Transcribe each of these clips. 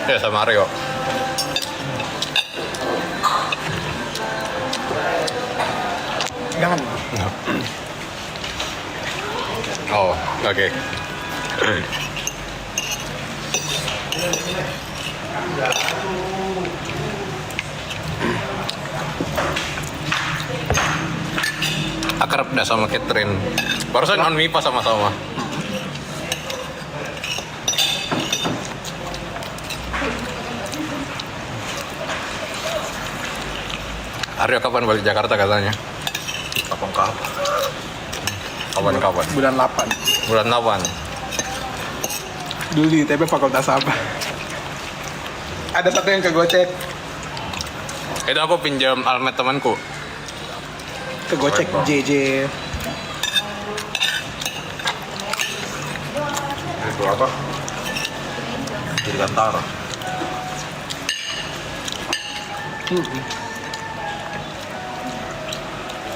Ya sama Aryo. Jangan. Oh, oke. Akrab dah sama Catherine. Barusan on MIPA sama-sama. Aryo kapan balik Jakarta katanya? Kapan-kapan. Kapan-kapan? Bulan 8. Bulan 8. Dulu di ITB fakultas apa? Ada satu yang ke Gocek. Itu aku pinjam almet temanku. Ke Gocek JJ. Itu apa? Dirgantara.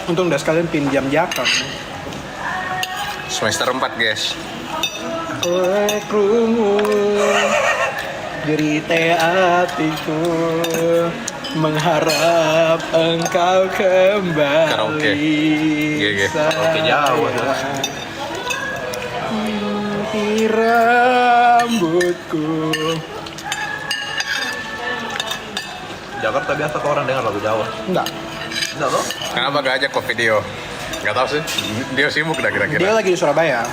Untung udah sekalian pinjam jakam. Semester 4, guys. Kowe krungu jerite hatiku mengharap engkau kembali. Karaoke. GG. Karaoke Jawa, ya. Di rambutku. Jakarta biasa kok orang dengar lagu Jawa. Enggak. Enggak loh? Kenapa gak ajak ke video? Gak tahu sih. Dia sibuk dah Dia kira-kira. lagi di Surabaya.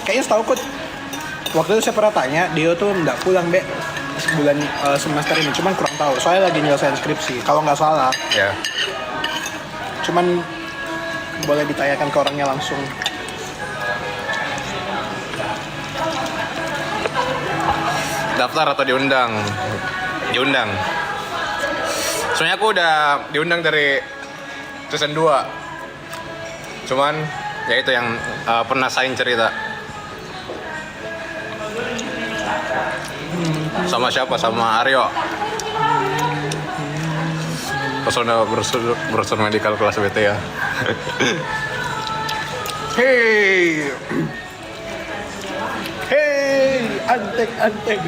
Kayaknya setahu kut. Waktu itu saya pernah tanya, dia tuh nggak pulang Be sebulan semester ini. Cuman kurang tahu. Soalnya lagi nyelesain skripsi. Kalau nggak salah. Ya. Cuman boleh ditanyakan ke orangnya langsung. Daftar atau diundang? Diundang. Soalnya aku udah diundang dari season 2. Cuman ya itu yang pernah saing cerita. Sama siapa? Sama Aryo. Pesona brosur medical kelas BT ya. Hey, hey, antek.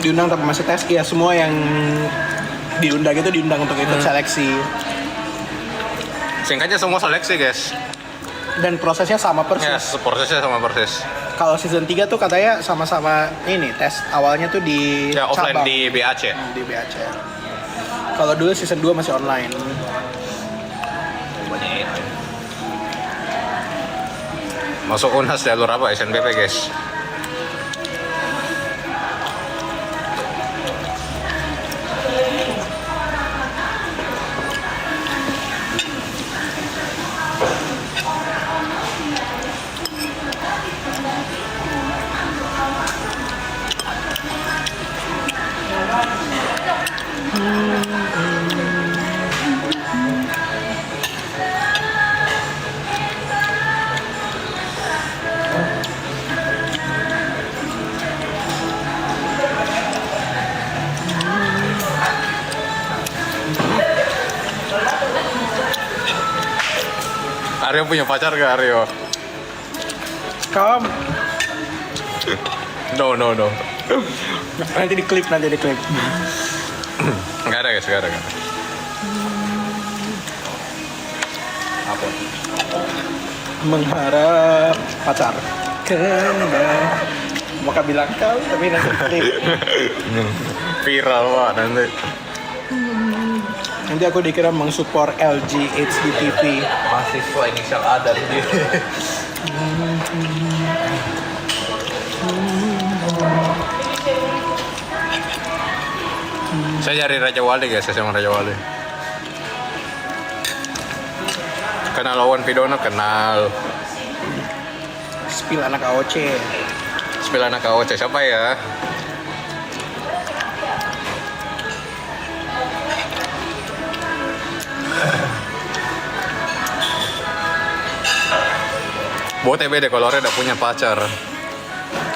Diundang tapi masih tes. Iya, semua yang diundang itu diundang untuk ikut seleksi. Singkatnya semua seleksi, guys. Dan prosesnya sama Ya, persis. prosesnya sama persis. Kalau season 3 tuh katanya sama-sama ini tes awalnya tuh di Ya, offline cabang. di BAC. Di BAC. Kalau dulu season 2 masih online. Banyak AI. Masuk UNHAS jalur apa? SNBP, guys. Aryo punya pacar gak, Aryo? Kom. No. Nanti diklip. Gak ada, guys, gak ada. Apa? Mengharap pacar kembali. Mau bilang kau tapi nanti klip. Viral, Pak, nanti. Nanti aku dikira mensupport LG HD TV. Mahasiswa inisial ada sendiri. Saya cari Raja Wali, guys, saya sama Raja Wali. Kenal Owen Vidono, kenal. Spill anak AOC. Spill anak AOC, siapa ya? Buat TBD kalau udah punya pacar.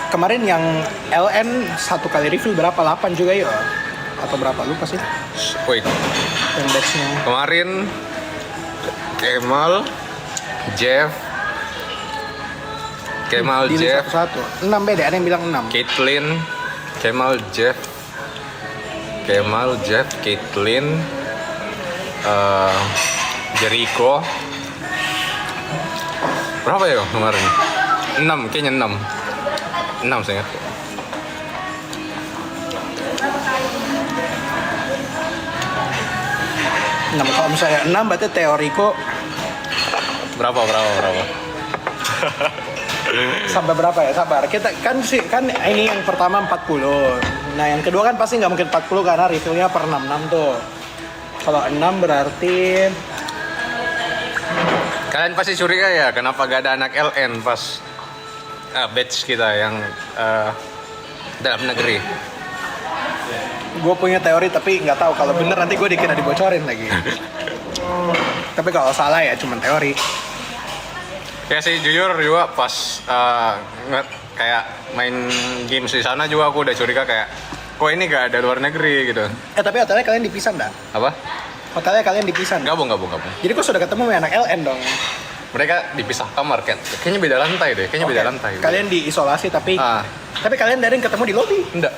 Kemarin yang LN satu kali review berapa? 8 juga ya? Atau berapa? Lupa sih. Wait, Yang batch-nya. kemarin Kemal, Jeff, Kemal, Di Jeff, satu-satu. 6 beda, ada yang bilang 6. Caitlyn, Kemal, Jeff, Caitlyn, Jericho. Berapa ya kemarin? 6, kayaknya 6. 6 saya ingat. Kalau misalnya 6 berarti teoriku Berapa? sampai berapa ya? Sabar. Kita kan ini yang pertama 40. Nah, yang kedua kan pasti nggak mungkin 40 karena reviewnya per 66 tuh. Kalau 6 berarti Kalian pasti curiga ya kenapa gak ada anak LN pas batch kita yang dalam negeri. gue punya teori tapi nggak tahu kalau bener nanti gue dikira dibocorin lagi. Tapi kalau salah ya cuman teori. Ya sih jujur juga pas kayak main games di sana juga aku udah curiga kayak kok ini gak ada luar negeri gitu. Tapi hotelnya kalian dipisah nggak? Apa? Hotelnya kalian dipisah nggak? Gabung. Jadi kok sudah ketemu sama anak LN dong? Mereka dipisah kamar kan? Kayaknya beda lantai deh. Beda lantai. Kalian diisolasi tapi kalian dari ketemu di lobby? Enggak.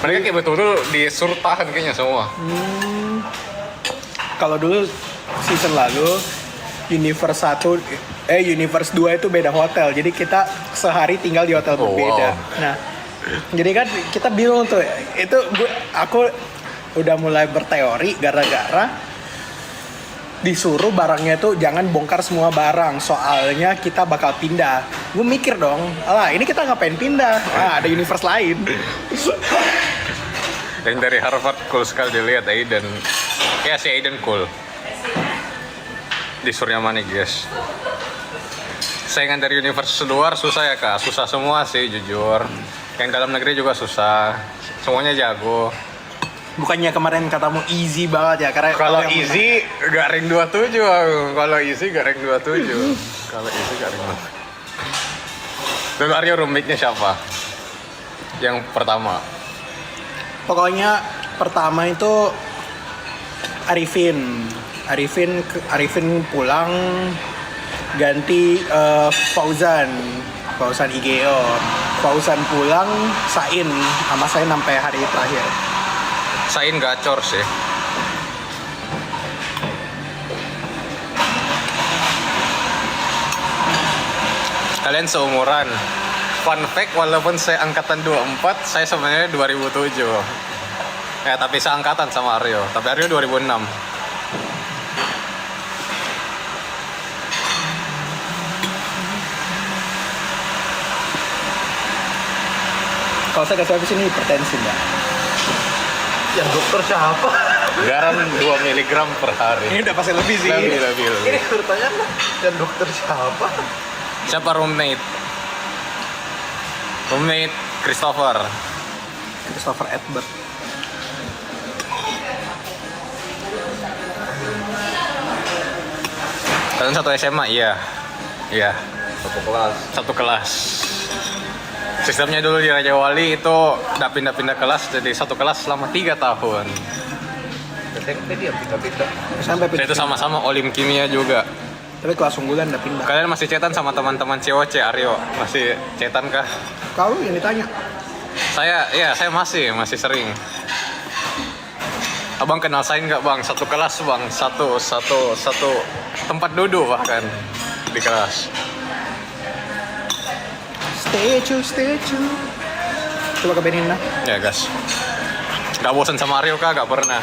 Mereka kayak betul-betul disuruh tahan kayaknya semua. Kalau dulu season lalu Universe 2 itu beda hotel. Jadi kita sehari tinggal di hotel berbeda. Wow. Nah, jadi kan kita bingung tuh. Aku udah mulai berteori gara-gara disuruh barangnya tuh jangan bongkar semua barang soalnya kita bakal pindah. Gue mikir dong, alah ini kita ngapain pindah? Ada universe lain. Yang dari Harvard cool sekali dilihat Aiden. Ya si Aiden cool. Di Suryamani guys. Saingan dari universe luar susah ya kak, susah semua sih jujur. Yang dalam negeri juga susah, semuanya jago. Bukannya kemarin katamu easy banget ya? Karena Kalau easy gak rank 27 aku. Kalau easy gak rank 27. Kalau easy gak rank 27. Dulu Aryo roommate-nya siapa? Yang pertama. Pokoknya pertama itu Arifin pulang ganti Fauzan IGO. Fauzan pulang, Sain sama saya sampai hari terakhir. Sain gacor sih. Kalian seumuran. Fun fact, walaupun saya angkatan 24, saya sebenarnya 2007. Ya, tapi seangkatan sama Aryo. Tapi Aryo 2006. Kalau saya kasih habis ini hipertensi enggak? Yang dokter siapa? Garam 2 mg per hari. Ini udah pasti lebih sih. Lebih. Ini bertanya yang dokter siapa? Siapa roommate? Roommate Christopher Edbert. Kalian satu SMA? Iya. Satu kelas. Sistemnya dulu di Raja Wali itu udah pindah-pindah kelas, jadi satu kelas selama 3 tahun. SMP dia pindah-pindah. Sampai Saya itu sama-sama Olim Kimia juga. Tapi kelas unggulan udah pindah. Kalian masih chatan sama teman-teman COC Aryo? Masih chatan kah? Kau yang ditanya. Saya masih sering. Abang kenal Sain nggak bang? Satu kelas bang, satu tempat duduk bahkan di kelas. Stay true. Coba ke Benina. Ya gas. Gak bosan sama Aryo kah? Gak pernah.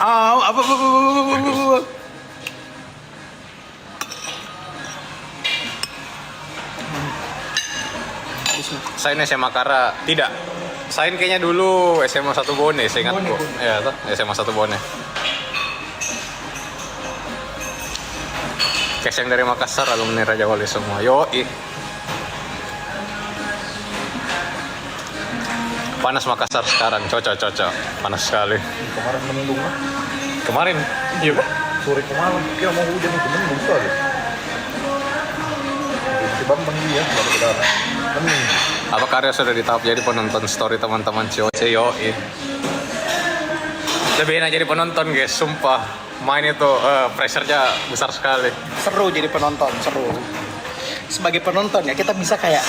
Apa? Sain SMA Kara tidak. Sain kayaknya dulu SMA 1 Bone, saya ingatku. Ya, toh, SMA 1 Bone. Kes yang dari Makassar, alumni Raja Wali semua. Yoi. Panas Makassar sekarang, cocok. Panas sekali. Kemarin mendung lah. Kemarin? Iya, Pak. Sore kemarin kira mau hujan itu mendung sekali. Si Bambang dia baru ke dalam. Mendung. Apa Karya sudah di tahap jadi penonton story teman-teman COC? Yoi. Lebih enak jadi penonton guys, sumpah. main itu pressure-nya besar sekali. Seru jadi penonton, seru. Sebagai penonton ya kita bisa kayak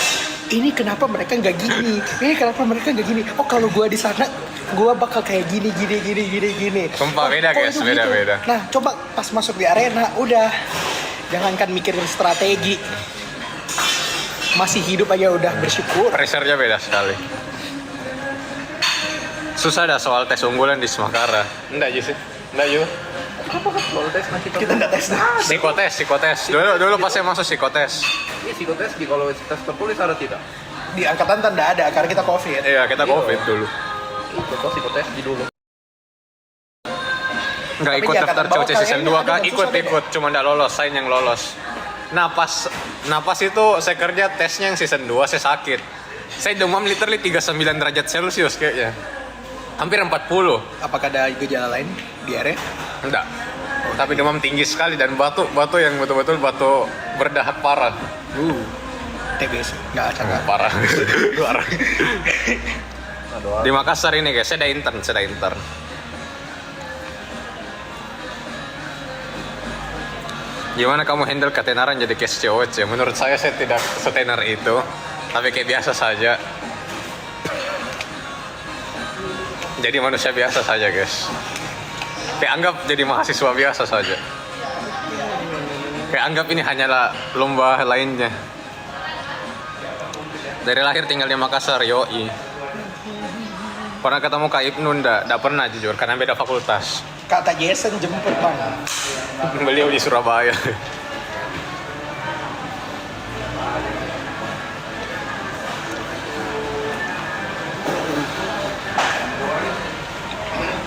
ini kenapa mereka nggak gini, ini kenapa mereka nggak gini. Oh kalau gue di sana gue bakal kayak gini. Sumpah beda guys, itu beda. Nah coba pas masuk di arena udah jangankan mikirin strategi, masih hidup aja udah bersyukur. Pressure-nya beda sekali. Susah dah soal tes unggulan di Semakara. Enggak sih. Enggak yuk. Kalau tes nanti Kita nggak tes dah. Psikotes. Dulu pas saya masuk psikotes. Ini psikotes di kalau tes tertulis ada tidak? Di angkatan tanda ada karena kita covid. Iya, kita Covid dulu. Itu psikotes di dulu. Enggak Tapi ikut di daftar angkatan bawah COC season kayaknya 2 ada kan? yang susah Ikut, cuma enggak lolos, saya yang lolos. Nah pas itu saya kerja tesnya yang season 2 saya sakit. Saya demam literally 39 derajat Celcius kayaknya. Hampir 40. Apakah ada gejala lain di area? Enggak. Tapi demam tinggi sekali dan batu yang betul-betul batu berdahak parah. TBC nggak ada. Parah. Aduh, Di Makassar ini guys, saya ada intern. Gimana kamu handle ketenaran jadi case COC? Menurut saya tidak setenar itu, tapi kayak biasa saja. Jadi manusia biasa saja guys. Kayak anggap jadi mahasiswa biasa saja. Kayak anggap ini hanyalah lomba lainnya. Dari lahir tinggal di Makassar, yoi. Pernah ketemu Kak Ibnu nggak pernah jujur, karena beda fakultas. Kata Jason jemput bang. Beliau di Surabaya.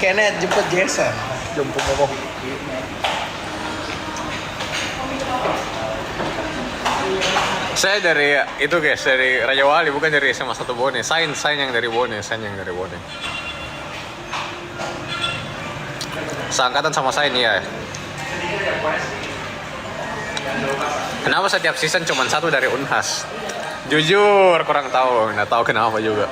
Kenneth jemput Jason. jemput ngomong. Saya dari itu guys, dari Raja Wali, bukan dari SMA 1 Bone. Sain yang dari Bone. Seangkatan sama Sain ya. Kenapa setiap season cuma satu dari Unhas? Jujur kurang tahu, nggak tahu kenapa juga.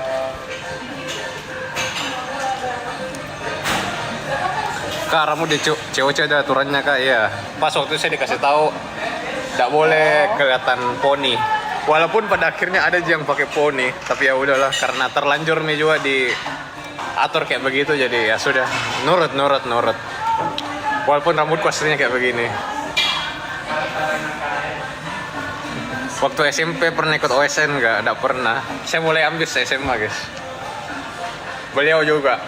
Kak, kamu di COC ada aturannya kak? Iya. Pas waktu saya dikasih tahu nggak boleh kelihatan poni. Walaupun pada akhirnya ada yang pakai poni, tapi ya udahlah karena terlanjur nih juga diatur kayak begitu, jadi ya sudah nurut. Walaupun rambutku aslinya kayak begini. Waktu SMP pernah ikut OSN nggak? Nggak pernah. Saya mulai ambil SMA guys. Beliau juga.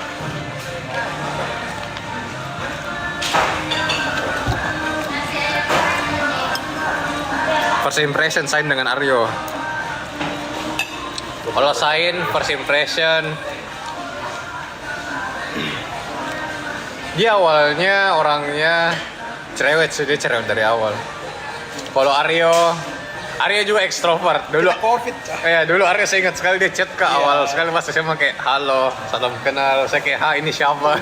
First impression Sain dengan Aryo. Kalau Sain first impression, dia awalnya orangnya cerewet sih, dia cerewet dari awal. Kalau Aryo juga ekstrovert dulu. Covid. Dulu Aryo saya ingat sekali dia chat ke awal sekali pas SMA kayak halo, salam kenal. Saya kayak ini siapa?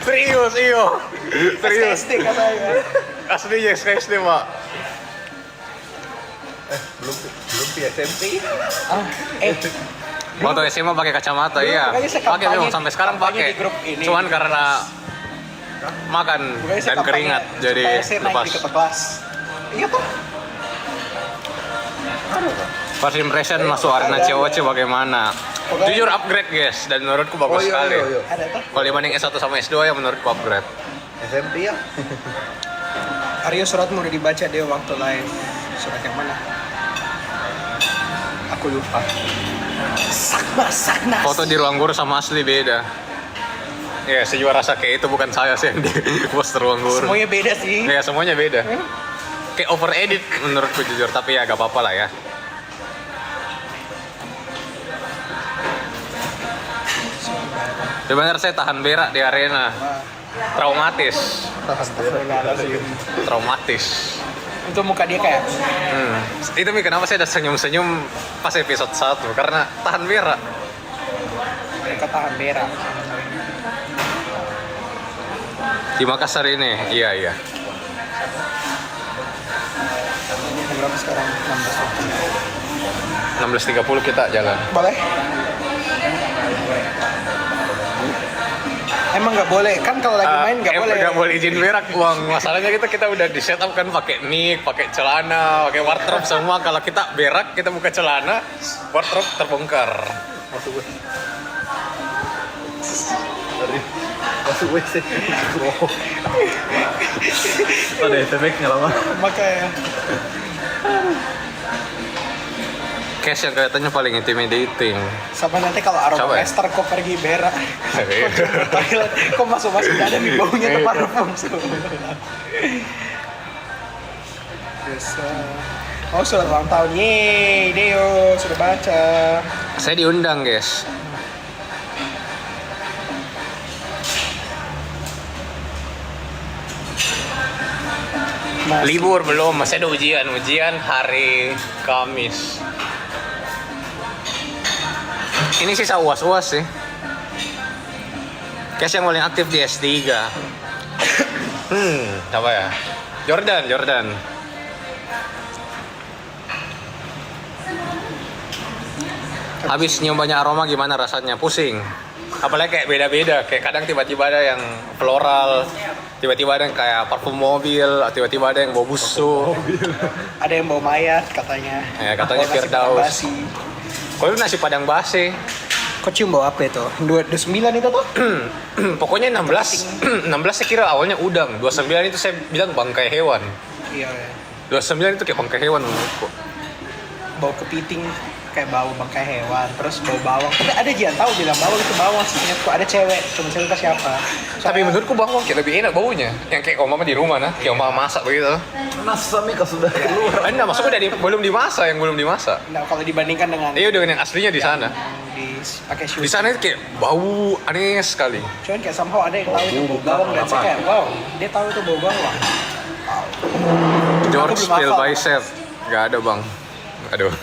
Serius. SKSD katanya. Aslinya SKSD pak. belum di SMP. Waktu SMA pakai kacamata, iya. Makanya saya Pakai memang kampanye- sampai sekarang kampanye pakai. di grup ini. Cuman karena makan Bukannya saya dan keringat kampanye jadi supaya saya naik lepas. di ketua kelas. Iya tuh. First impression masuk arena COC bagaimana? Pokoknya- Jujur upgrade guys, dan menurutku bagus sekali. Ada tuh. Kalau dibanding S1 sama S2 ya menurutku upgrade. SMP ya. Aryo suratmu udah dibaca dia waktu live. Surat yang mana? Aku lupa. Saknas. Foto di ruang guru sama asli beda. Ya, saya juga rasa kayak itu bukan saya sih yang di poster ruang guru. Semuanya beda sih. Ya, semuanya beda. Kayak over edit menurutku jujur, tapi ya gak apa-apa lah ya. Sebenarnya saya tahan berak di arena. Traumatis. Itu muka dia kayak Itu Mi kenapa saya ada senyum-senyum pas episode 1 karena tahan berak. mereka tahan berak. Di Makassar ini. Iya. Jam berapa sekarang? 16 waktu. 16.30 kita jalan. Boleh? emang nggak boleh kan kalau lagi main nggak boleh. Nggak boleh izin berak uang. Masalahnya kita udah di setup kan pakai mic, pakai celana, pakai wardrobe semua. Kalau kita berak, kita buka celana, wardrobe terbongkar. Masuk gue. Tadi masuk WC. Oh. Ada efeknya lama. Makanya Cash yang kelihatannya paling intimidating. sama nanti kalau aroma Siapa ya? master kok pergi berak, kok cuma toilet, kok masuk udah ada nih baunya tuh parfum. Yes, oh sudah ulang tahun, yeay Deo sudah baca. Saya diundang, guys. Masih. Libur belum, masih ada ujian hari Kamis. Ini sisa uas-uas sih. Cash yang paling aktif di S3. Apa ya? Jordan. Habis nyobanya aroma gimana rasanya? Pusing. Apalagi kayak beda-beda, kayak kadang tiba-tiba ada yang floral, tiba-tiba ada yang kayak parfum mobil, tiba-tiba ada yang bau busuk. Ada yang bau mayat katanya. Ya, katanya Bau nasi Firdaus. padang basi. Kalau itu nasi padang basi, Kok cium bau apa itu? 29 itu tuh? pokoknya 16 saya kira awalnya udang, 29 itu saya bilang bangkai hewan. Iya, ya. 29 itu kayak bangkai hewan menurutku. Bau kepiting kayak bau bangkai hewan, terus bau bawang. Tapi ada aja yang tahu bilang bawang itu bawang sih. Ingatku ada cewek, cuma saya lupa siapa. Tapi menurutku bawang kayak lebih enak baunya. Yang kayak kalau mama di rumah nah, kayak mama masak begitu. Masa Mika sudah keluar. Enggak, maksudnya belum dimasak, yang belum dimasak. Nah, kalau dibandingkan dengan Iya, dengan yang aslinya di sana. pakai Di sana itu kayak bau aneh sekali. Cuman kayak somehow ada yang tahu itu bau bawang dan saya kayak wow, dia tahu itu bau bawang. George Aku belum Spill hafal. Bicep. Gak ada bang. Aduh.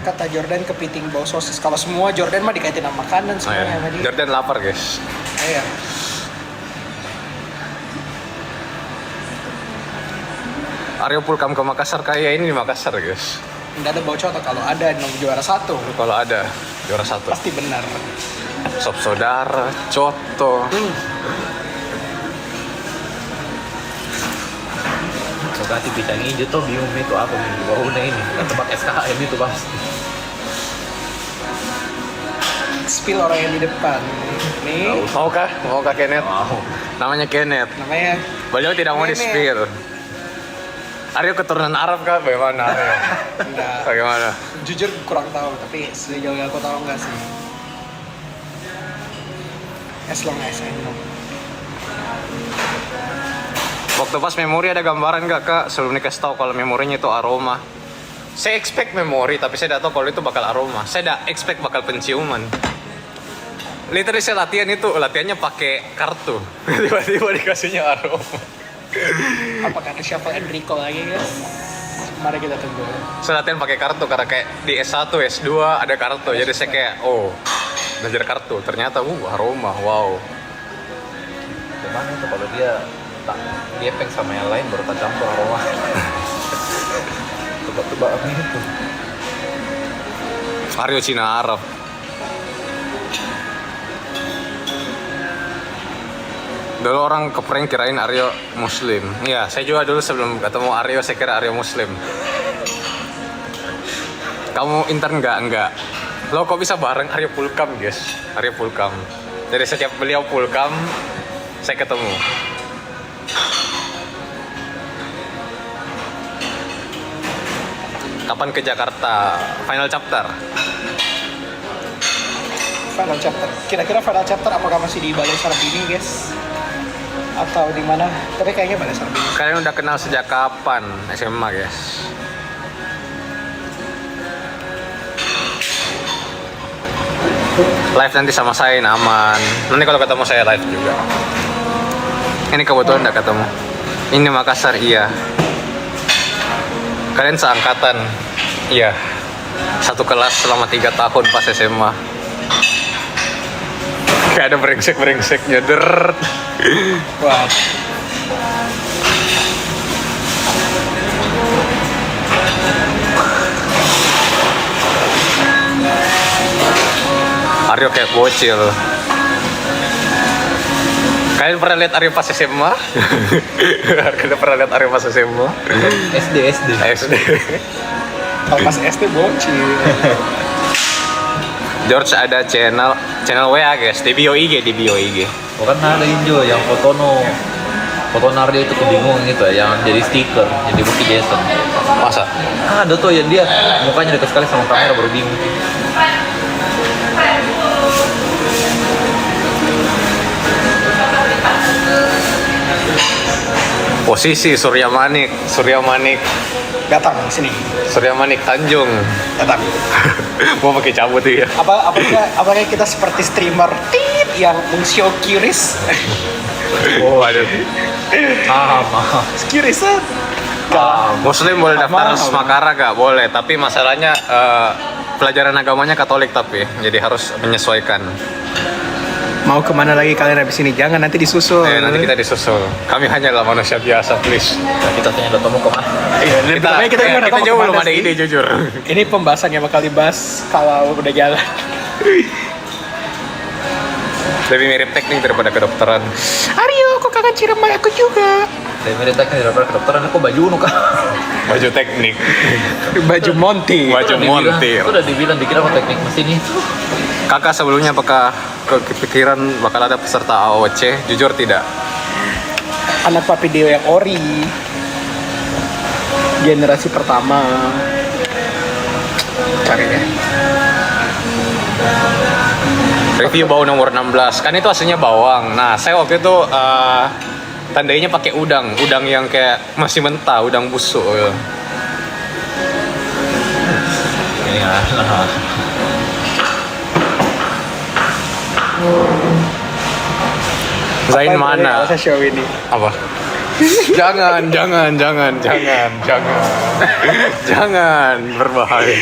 Kata Jordan kepiting bau sosis. Kalau semua Jordan mah dikaitin sama makanan Oh, ya. semuanya sama dia. Jordan lapar guys. Iya. Aryo Pulkam ke Makassar kayak ini di Makassar guys. Nggak ada bau coto, kalau ada nomor juara 1 Kalau ada juara 1. pasti benar. Sop saudara, coto. Kasih pisang hijau tuh bingung itu apa nih baunya ini. Kan tebak SKM itu pasti. Spill orang yang di depan. Nih, Maukah Kenneth? Wow. Namanya Kenneth. namanya Beliau tidak mau Kenneth. di-spill. Aryo keturunan Arab kah? Bagaimana Aryo? enggak. Bagaimana? Jujur kurang tahu, tapi sejauh yang aku tahu enggak sih. As long as I know. Waktu pas memori ada gambaran nggak kak? Sebelum dikasih tahu kalau memorinya itu aroma. Saya expect memori, tapi saya tidak tahu kalau itu bakal aroma. Saya tidak expect bakal penciuman. Literally saya latihannya pakai kartu. Tiba-tiba dikasihnya aroma. Apakah ada shuffle and recall lagi guys? Mari kita tunggu. Saya latihan pakai kartu karena kayak di S1, S2 ada kartu. Jadi saya kayak, belajar kartu. Ternyata, aroma, wow. Cuman itu kalau dia gepeng sama yang lain baru tak campur aroma. Tebak-tebakan itu. Aryo Cina Arab. Dulu orang keprank kirain Aryo Muslim. Iya, saya juga dulu sebelum ketemu Aryo saya kira Aryo Muslim. Kamu intern nggak? Enggak. Lo kok bisa bareng Aryo Pulkam, guys? Aryo Pulkam. Jadi setiap beliau Pulkam, saya ketemu. Kapan ke Jakarta? Final chapter. Final chapter. Kira-kira final chapter apakah masih di Balai Sarbini guys? Atau di mana? Tapi kayaknya Balai Sarbini. Kalian udah kenal sejak kapan SMA, guys? Live nanti sama saya aman. Nanti kalau ketemu saya live juga. Ini kebetulan udah ketemu. Ini Makassar, iya. Kalian seangkatan, iya. Satu kelas selama 3 tahun pas SMA. Gak ada brengsek-brengseknya, der. Wah. Aryo kayak bocil. Kalian pernah lihat Aryo pas SMA? Kalian pernah lihat Aryo pas SMA? SD. SD. Kalau pas SD bocil. George ada channel WA guys, di bio IG. Bukan ada Injo yang foto Nardia itu kebingung gitu ya, yang jadi stiker, jadi bukti Jason. Masa? Ada tuh ya, dia mukanya dekat sekali sama kamera baru bingung. Posisi Surya Manik. Datang sini. Surya Manik Tanjung. Datang. Mau pakai cabut ya? Apakah kita seperti streamer tit yang meng-show QRIS? Oh, aduh. Maaf. QRIS-nya Muslim boleh daftar Mahal. Semakara gak? Boleh, tapi masalahnya pelajaran agamanya Katolik tapi jadi harus menyesuaikan. mau kemana lagi kalian habis ini? Jangan nanti disusul. Nanti kita disusul. Kami hanyalah manusia biasa, please. Nah, kita tanya Datomo kemana? Iya, lebih baik kita gimana? kita Kamu jauh belum kemana ada sih? ide jujur. Ini pembahasan yang bakal dibahas kalau udah jalan. Lebih mirip teknik daripada kedokteran. Aryo, kok kakak Ciremai aku juga? Saya mirip teknik daripada kedokteran, kok baju nu kah? Baju teknik. Baju monty. Baju montir. Itu udah dibilang dikira mau teknik mesin itu. Kakak sebelumnya apakah kepikiran bakal ada peserta AOC? Jujur tidak. Anak papi Deo yang ori. Generasi pertama. Cari ya. Review bau nomor 16. Kan itu aslinya bawang. Nah, saya waktu itu tandainya pakai udang yang kayak masih mentah, udang busuk. Ini ya. Zain Apa yang mana? terjadi show ini? Apa? jangan jangan berbahaya.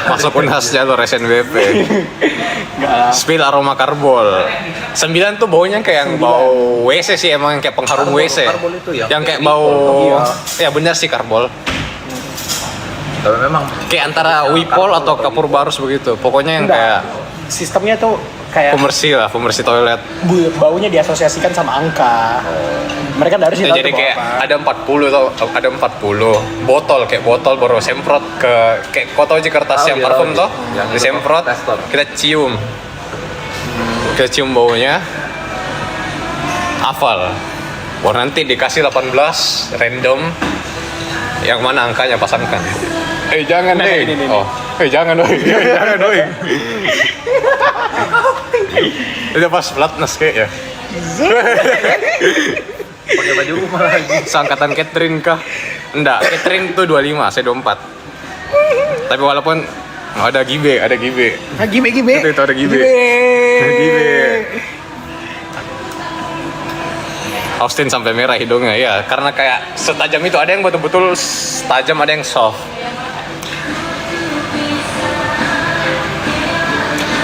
Masuk Unhas jalur SNBP. Enggak lah. Spill aroma karbol. 9 tuh baunya kayak yang bau WC sih, emang yang kayak pengharum Karbol, WC. karbol itu ya. Yang kayak Kayak bau. Iya. Ya benar sih karbol. Tapi memang Kayak antara Wipol atau Kapur Barus begitu. Pokoknya yang kayak Sistemnya tuh kayak pemersih toilet. baunya diasosiasikan sama angka. Mereka dari situ Ya, jadi kayak ada 40 tau, ada 40 botol, kayak botol baru semprot ke kayak kau tahu aja kertas Tahu, yang iya, parfum tahu, toh, yang disemprot, itu tester. kita cium baunya, hafal. Wah nanti dikasih 18 random, yang mana angkanya pasangkan. Jangan Nah, deh. ini. Oh, jangan doi, jangan doi. Itu pas flatness kayak ya. pakai baju rumah lagi. Seangkatan Catherine kah? Enggak, Catherine tuh 25, saya 24. Tapi walaupun ada Gibe. Ah, gibe. Itu ada Gibe. Austin sampai merah hidungnya ya, karena kayak setajam itu, ada yang betul-betul tajam, ada yang soft.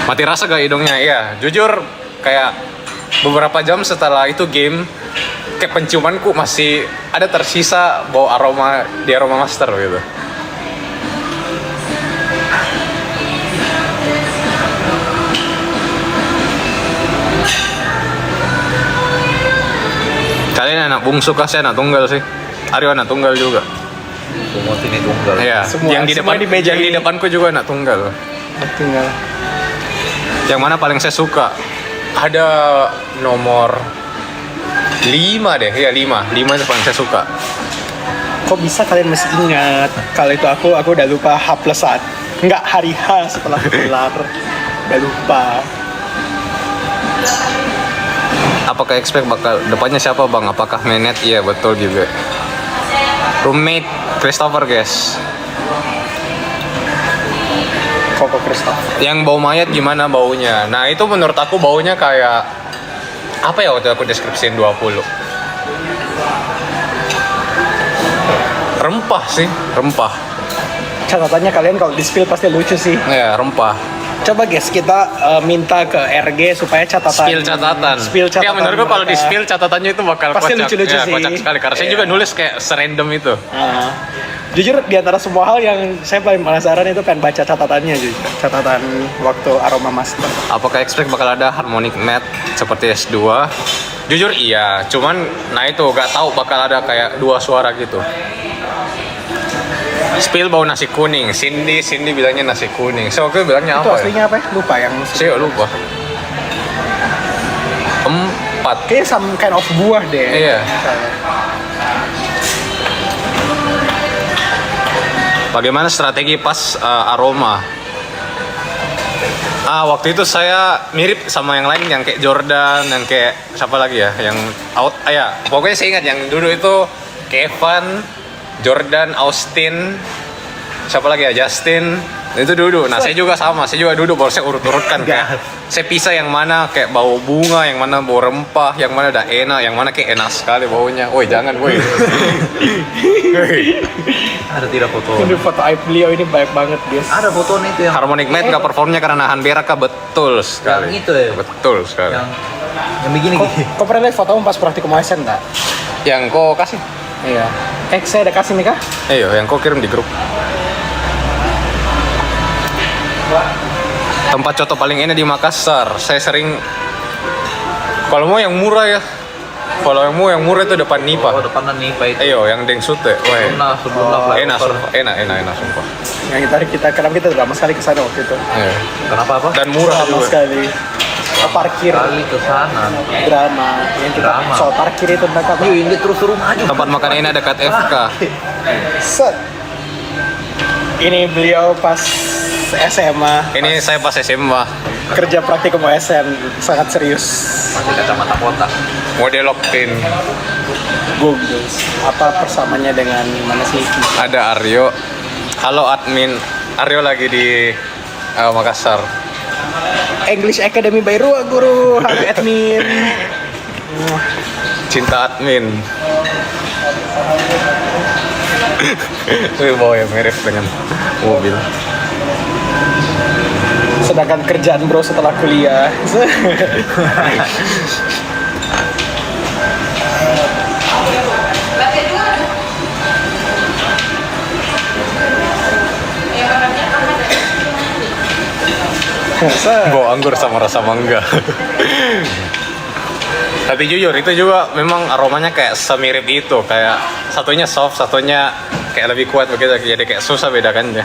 Mati rasa gak hidungnya? Iya, jujur kayak beberapa jam setelah itu game, kayak penciumanku masih ada tersisa bau aroma di Aroma Master gitu. Kalian anak bungsu kah? Saya anak tunggal sih. Aryo anak tunggal juga. Semua sini tunggal. Iya. Semua- yang di semua depan, di meja yang di ini. depanku juga anak tunggal. Tinggal. Yang mana paling saya suka? Ada nomor 5 deh, ya 5 itu paling saya suka. Kok bisa kalian masih ingat? Kalau itu aku udah lupa H+1. Enggak, hari H setelah gelar. Udah lupa. Apakah expect bakal depannya siapa bang? Apakah Menet? Iya betul juga. Roommate Christopher guys. Koko Kristof. Yang bau mayat gimana baunya? Nah itu menurut aku baunya kayak apa ya, waktu aku deskripsiin 20. Rempah sih, rempah. Catatannya kalian kalau di spill pasti lucu sih. Ya rempah. Coba guys, kita minta ke RG supaya catatan. Spill catatan. Ya menurutku kalau di mereka. spill catatannya itu bakal Pasti kocak. lucu-lucu Ya, sih. kocak sekali. Karena saya Iya. juga nulis kayak serandom itu. Jujur di antara semua hal yang saya paling penasaran itu pengen baca catatannya juga. Catatan waktu Aroma Master. Apakah expect bakal ada harmonic math seperti S2? Jujur iya, cuman nah itu gak tahu bakal ada kayak dua suara gitu. Spill bau nasi kuning, Cindy bilangnya nasi kuning. So aku bilangnya Itu apa ya? aslinya apa ya? Lupa yang Saya lupa. 4. kayaknya some kind of buah deh. Iya. Bagaimana strategi pas aroma? Waktu itu saya mirip sama yang lain yang kayak Jordan, yang kayak siapa lagi ya, yang out, ya pokoknya saya ingat yang dulu itu Kevin, Jordan, Austin, siapa lagi ya, Justin, itu duduk. Nah saya juga sama, saya juga duduk, baru saya urut-urutkan kayak saya pisah yang mana kayak bau bunga, yang mana bau rempah, yang mana udah enak, yang mana kayak enak sekali baunya. Woi jangan woi. Ada tidak foto? Ini foto aib beliau ini baik banget guys. Ada fotonya itu yang Harmonic Math nggak performnya karena nahan berak kah? Betul sekali. Yang itu ya? Betul sekali. yang begini Kok, gini. kok pernah lihat fotomu pas praktikum ASN nggak? Yang kau kasih? Iya. Saya ada kasih nih kah? Yang kau kirim di grup. Tempat coto paling enak di Makassar. Saya sering. Kalau mau yang murah ya. Kalau yang murah itu depan Oh, Nipa. depanan nih Pak itu. Yang Deng Sute. Wah. Sebelum Enak, sumpah. Yang tadi kenapa kita udah lama sekali ke sana waktu itu. Iya. Kenapa apa? Dan murah Lama juga. sekali. Parkir Kali ke sana. drama yang kita Drama. soal parkir itu tentang apa? Yuk, ini terus suruh maju. Tempat makan enak dekat FK. Set. Ini beliau pas SMA Ini saya pas SMA. kerja praktikum OSN sangat serius. Pakai kacamata kotak. Model Octane. Google apa persamaannya dengan mana sih? Ada Aryo. Halo admin. Aryo lagi di Makassar. English Academy by Rua Guru. Halo admin. Cinta admin. Itu bawa yang mirip dengan mobil. Sedangkan kerjaan bro setelah kuliah. Bawa anggur sama rasa mangga. Tapi jujur itu juga memang aromanya kayak semirip itu, kayak satunya soft, satunya kayak lebih kuat begitu, jadi kayak susah bedakannya.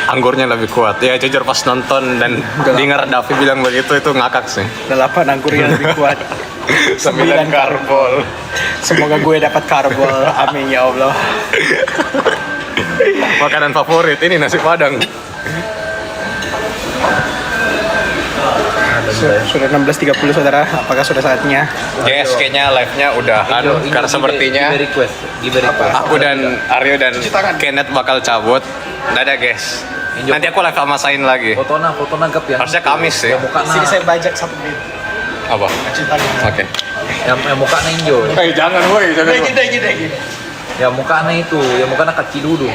Anggurnya lebih kuat. Ya jujur pas nonton dan dengar Davi bilang begitu itu ngakak sih. 8 anggur yang lebih kuat. 9 karbol. Semoga gue dapat karbol. Amin ya Allah. Makanan favorit ini nasi padang. Sudah 16.30 saudara, apakah sudah saatnya? Yes, kayaknya live-nya udahan karena sepertinya Give request. aku dan Aryo dan Kenneth bakal cabut. Dadah guys. Nanti aku live sama Sain lagi. Foto nangkep ya. Harusnya Kamis sih. Yang muka Sini saya bajak 1 menit. Apa? Ceritanya. Oke. yang muka ninjo. Jangan woi, jangan. Gini. Yang mukanya itu, yang mukanya kacil dulu.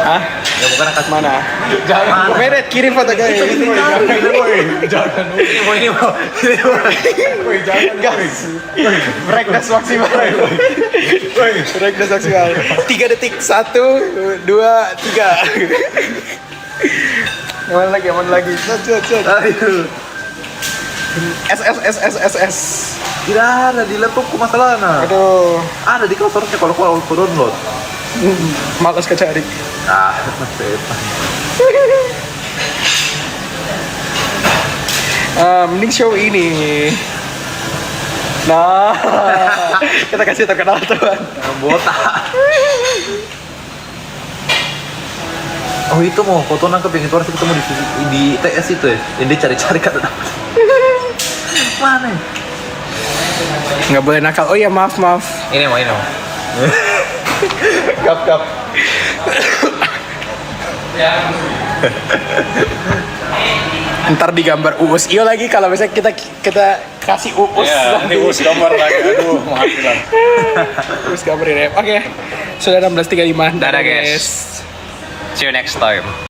Hah? Yang mukanya kacil. Mana? Jangan. Meret, kirim foto guys. Jangan. Ini mau. Jangan gas. Breakdance maksimal. Breakdance maksimal. 3 detik. 1, 2, 3. Yang mana lagi? Set. Aduh. S. Tidak ada di laptopku masalahnya. Aduh, Ada di kelas harusnya kalau aku download. malas kecari. Setan. Mending show ini. Nah, kita kasih terkenal tuan. Botak. Oh itu mau foto nangkep yang itu harus ketemu di TS itu ya. Yang dia cari-cari kata dapat. Mana? Nggak boleh nakal. Oh ya maaf. Ini mau. Kap. Ntar digambar Uus. Iyo lagi kalau misalnya kita kasih Uus. Ini us gambar lagi. Aduh, maafkan. Uus gambar ini. Oke. Sudah 16.35. Dadah guys. See you next time.